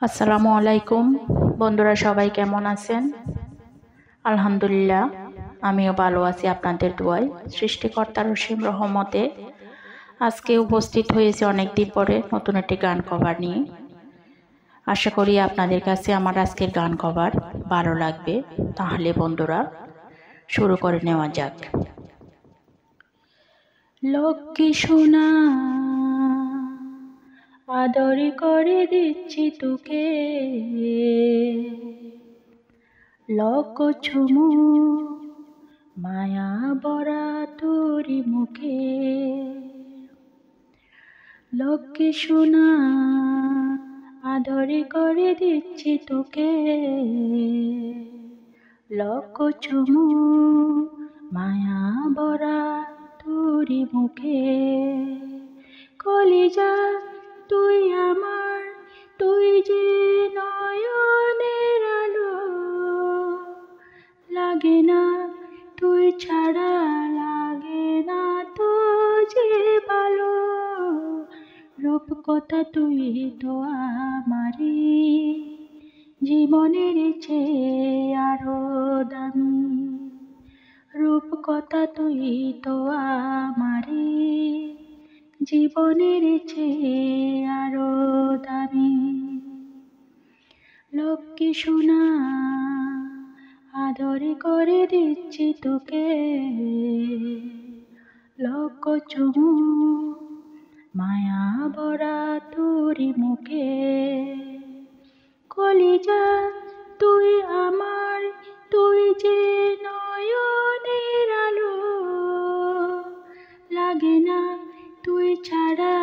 আসসালামু আলাইকুম বন্ধুরা, সবাই কেমন আছেন? আলহামদুলিল্লাহ, আমিও ভালো আছি আপনাদের দোয়ায়। সৃষ্টিকর্তার অসীম রহমতে আজকে উপস্থিত হয়েছে অনেকদিন পরে নতুন একটি গান কভার নিয়ে। আশা করি আপনাদের কাছে আমার আজকের গান কভার ভালো লাগবে। তাহলে বন্ধুরা, শুরু করে নেওয়া যাক। লক্ষ্মী সোনা, আদর করে দিচ্ছি তোকে, লক্ষ চুমু মায়া বরা তোরি মুখে। লক্ষ্মী সোনা, আদর করে দিচ্ছি তোকে, লক্ষ চুমু মায়া বরা তোরি মুখে। কলিজা তুই আমার, তুই যে নয়নের আলো, লাগে না তুই ছাড়া, লাগে না তো যে ভালো। রূপ কথা তুই তো আমারি জীবনের চেয়ে আরো দামি। রূপ কথা তুই তো আমারি জীবনের চেয়ে আরো দামি। লক্ষ্মী সোনা, আদর করে দিচ্ছি তোকে, লক্ষ চুমু মায়া ভরা তোরি মুখে। কলিজা তুই আমার, তুই যে নয়নের আলো, লাগে না তুই ছাড়া,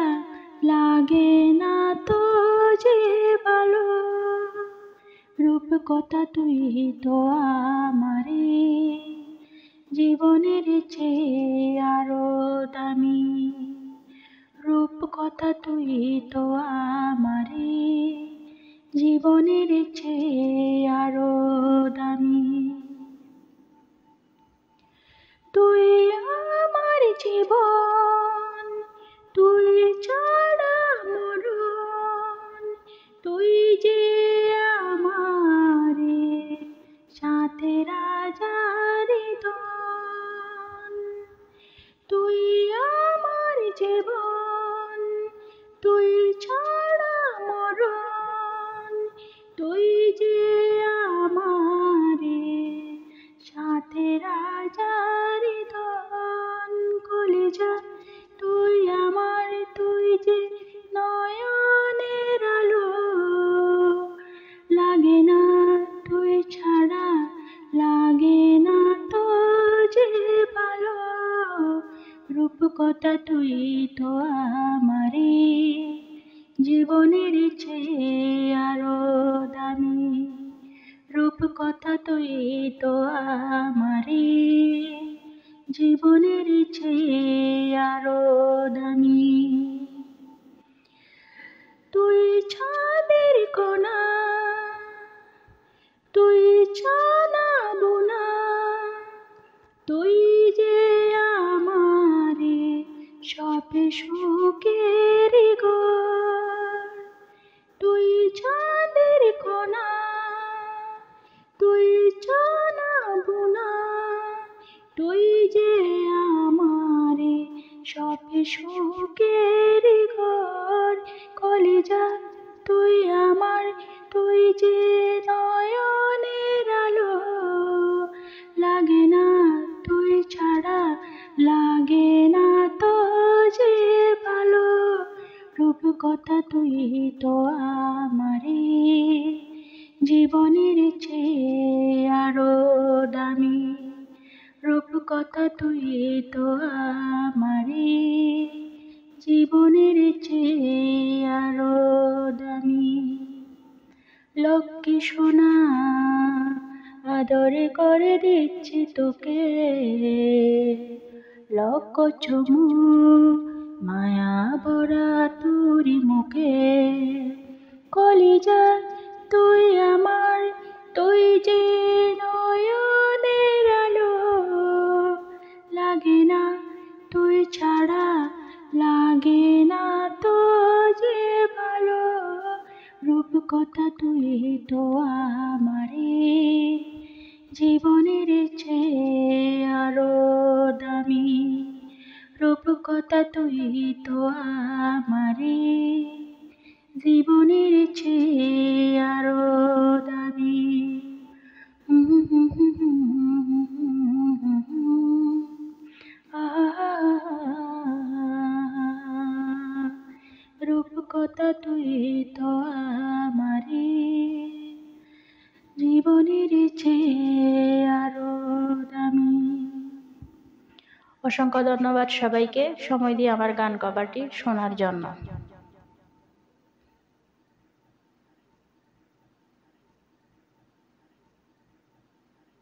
লাগে না তো যে ভালো। রূপ কথা তুই তো আমারি জীবনের চেয়ে আরো দামি। রূপ কথা তুই তো আমারি জীবনের চেয়ে আরো দামি। তুই আমার জীবন, তুই ছাড়া মরণ, তুই যে আমারে সাথে রাজার ধন। তুই আমার জীবন, তুই ছাড়া মরণ, তুই যে আমারে সাথে রাজার ধন। কলিজা তুই আমার, তুই যে নয়নের আলো, লাগে না তুই ছাড়া, লাগে না তো যে ভালো। রূপ কথা তুই তো আমারি জীবনের চেয়ে আরো দামি। রূপ কথা তুই তো আমারি জীবনের চেয়ে আরো দামি। তুই চাঁদের কোনা, তুই চাঁদা বোনা, তুই যে আমারে সবে সুখের ঘর। তুই চাঁদের কোনা, তুই চাঁদা বোনা, তুই যে আমারে সবে সুখের ঘর। কলিজা তুই আমার, তুই যে নয়নের আলো, লাগে না তুই ছাড়া, লাগে না তো যে ভালো। রূপ কথা তুই তো আমারি জীবনের চেয়ে আরো দামি। রূপ কথা তুই তো আমারি জীবনের চেয়ে আরো দামি। লক্ষ্মী সোনা, আদর করে দিচ্ছি তোকে, লক্ষ চুমু মায়া ভরা তোরি মুখে। কলিজা তুই আমার, তুই যে নয়নের আলো, লাগে না তুই ছাড়া, লাগে না তো যে ভালো। রূপ কথা তুই তো আমারে জীবনের চেয়ে আরো দামি। রূপকথা তুই তো আমারে জীবনের চেয়ে আরো দামি। রূপকথা তুই তো আমারে জীবনের চেয়ে আরো দামি। অসংখ্য ধন্যবাদ সবাইকে সময় দিয়ে আমার গান কভারটি শোনার জন্য।